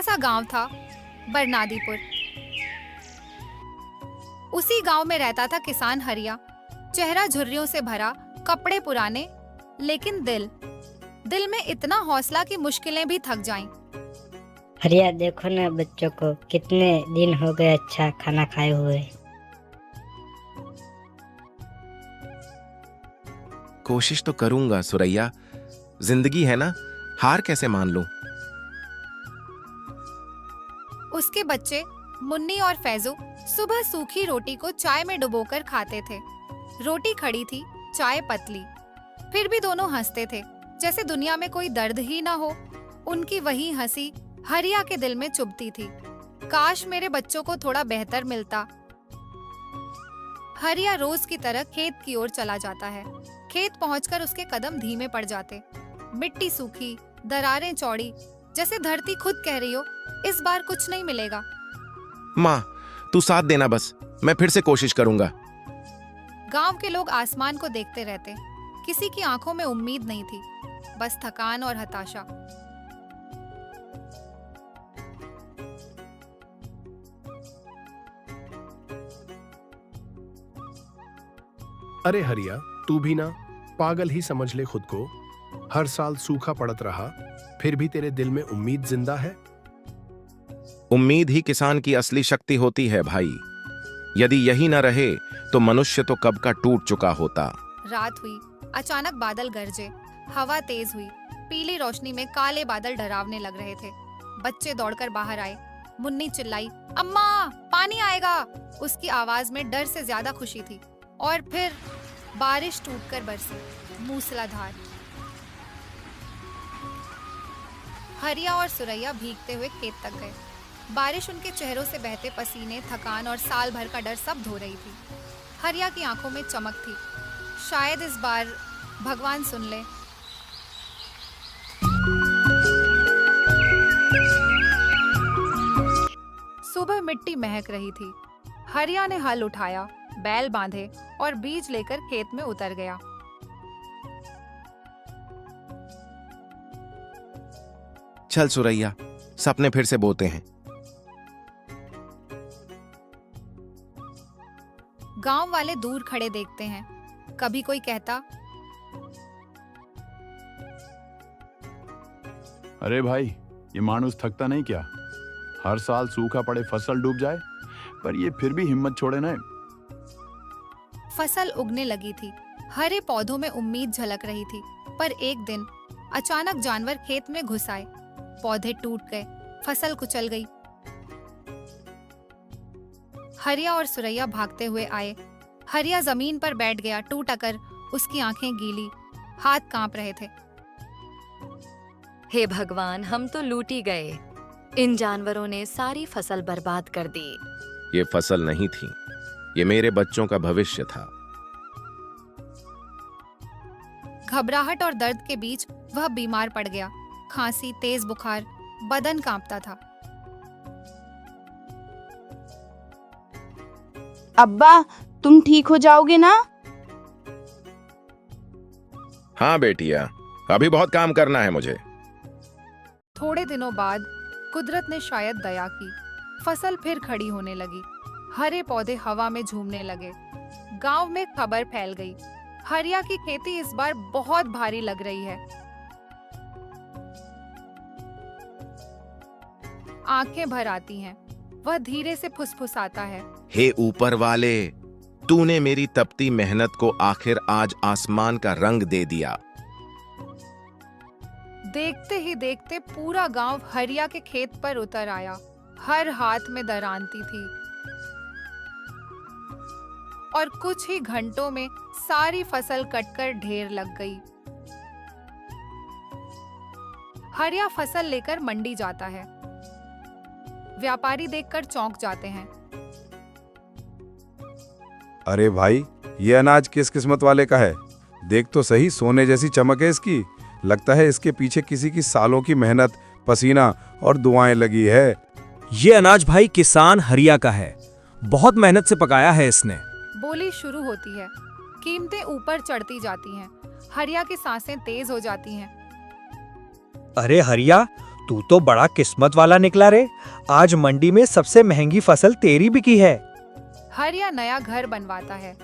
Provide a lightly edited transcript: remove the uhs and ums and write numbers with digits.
सा गांव था बरनादीपुर। उसी गांव में रहता था किसान हरिया। चेहरा झुर्रियों से भरा, कपड़े पुराने, लेकिन दिल में इतना हौसला कि मुश्किलें भी थक जाएं। हरिया, देखो ना बच्चों को, कितने दिन हो गए अच्छा खाना खाए हुए। कोशिश तो करूंगा सुरैया, जिंदगी है ना, हार कैसे मान लूं। उसके बच्चे मुन्नी और फैजू सुबह सूखी रोटी को चाय में डुबोकर खाते थे। रोटी खड़ी थी, चाय पतली, फिर भी दोनों हंसते थे जैसे दुनिया में कोई दर्द ही ना हो। उनकी वही हंसी हरिया के दिल में चुभती थी। काश मेरे बच्चों को थोड़ा बेहतर मिलता। हरिया रोज की तरह खेत की ओर चला जाता है। खेत पहुंचकर उसके कदम धीमे पड़ जाते। मिट्टी सूखी, दरारें चौड़ी, जैसे धरती खुद कह रही हो इस बार कुछ नहीं मिलेगा। माँ, तू साथ देना बस, मैं फिर से कोशिश करूंगा। गांव के लोग आसमान को देखते रहते। किसी की आंखों में उम्मीद नहीं थी, बस थकान और हताशा। अरे हरिया, तू भी ना पागल ही समझ ले खुद को। हर साल सूखा पड़त रहा, फिर भी तेरे दिल में उम्मीद जिंदा है। उम्मीद ही किसान की असली शक्ति होती है भाई। यदि यही न रहे तो मनुष्य तो कब का टूट चुका होता। रात हुई, अचानक बादल गरजे, हवा तेज हुई। पीली रोशनी में काले बादल डरावने लग रहे थे। बच्चे दौड़कर बाहर आए। मुन्नी चिल्लाई, अम्मा पानी आएगा। उसकी आवाज में डर से ज्यादा खुशी थी। और फिर बारिश टूटकर बरसी, मूसलाधार। हरिया और सुरैया भीगते हुए खेत तक गए। बारिश उनके चेहरों से बहते पसीने, थकान और साल भर का डर सब धो रही थी। हरिया की आंखों में चमक थी। शायद इस बार भगवान सुन ले। सुबह मिट्टी महक रही थी। हरिया ने हल उठाया, बैल बांधे और बीज लेकर खेत में उतर गया। चल सुरैया, सपने फिर से बोते हैं। गांव वाले दूर खड़े देखते हैं। कभी कोई कहता, अरे भाई, ये मानुस थकता नहीं क्या? हर साल सूखा पड़े, फसल डूब जाए, पर ये फिर भी हिम्मत छोड़े ना। फसल उगने लगी थी। हरे पौधों में उम्मीद झलक रही थी। पर एक दिन अचानक जानवर खेत में घुस आए। पौधे टूट गए, फसल कुचल गई। हरिया और सुरैया भागते हुए आए। हरिया जमीन पर बैठ गया, टूट कर उसकी आंखें गीली, हाथ कांप रहे थे। हे भगवान, हम तो लूट ही गए। इन जानवरों ने सारी फसल बर्बाद कर दी। ये फसल नहीं थी, ये मेरे बच्चों का भविष्य था। घबराहट और दर्द के बीच वह बीमार पड़ गया। खांसी, तेज बुखार, बदन कांपता था। अब्बा, तुम ठीक हो जाओगे ना? हाँ बेटिया, अभी बहुत काम करना है मुझे। थोड़े दिनों बाद कुदरत ने शायद दया की। फसल फिर खड़ी होने लगी। हरे पौधे हवा में झूमने लगे। गांव में खबर फैल गई, हरिया की खेती इस बार बहुत भारी लग रही है। आंखें भर आती हैं। वह धीरे से फुसफुसाता है, हे ऊपर वाले, तूने मेरी तपती मेहनत को आखिर आज आसमान का रंग दे दिया। देखते ही देखते पूरा गांव हरिया के खेत पर उतर आया। हर हाथ में दरांती थी और कुछ ही घंटों में सारी फसल कटकर ढेर लग गई। हरिया फसल लेकर मंडी जाता है। व्यापारी देखकर चौंक जाते हैं। अरे भाई, ये अनाज किस किस्मत वाले का है? देख तो सही, सोने जैसी चमक है इसकी। लगता है इसके पीछे किसी की सालों की मेहनत, पसीना और दुआएं लगी है। ये अनाज भाई किसान हरिया का है। बहुत मेहनत से पकाया है इसने। बोली शुरू होती है। कीमतें ऊपर चढ़ती जाती हैं। हरिया की सांसें तेज हो जाती हैं। अरे हरिया, तू तो बड़ा किस्मत वाला निकला रे। आज मंडी में सबसे महंगी फसल तेरी बिकी है। हरिया नया घर बनवाता है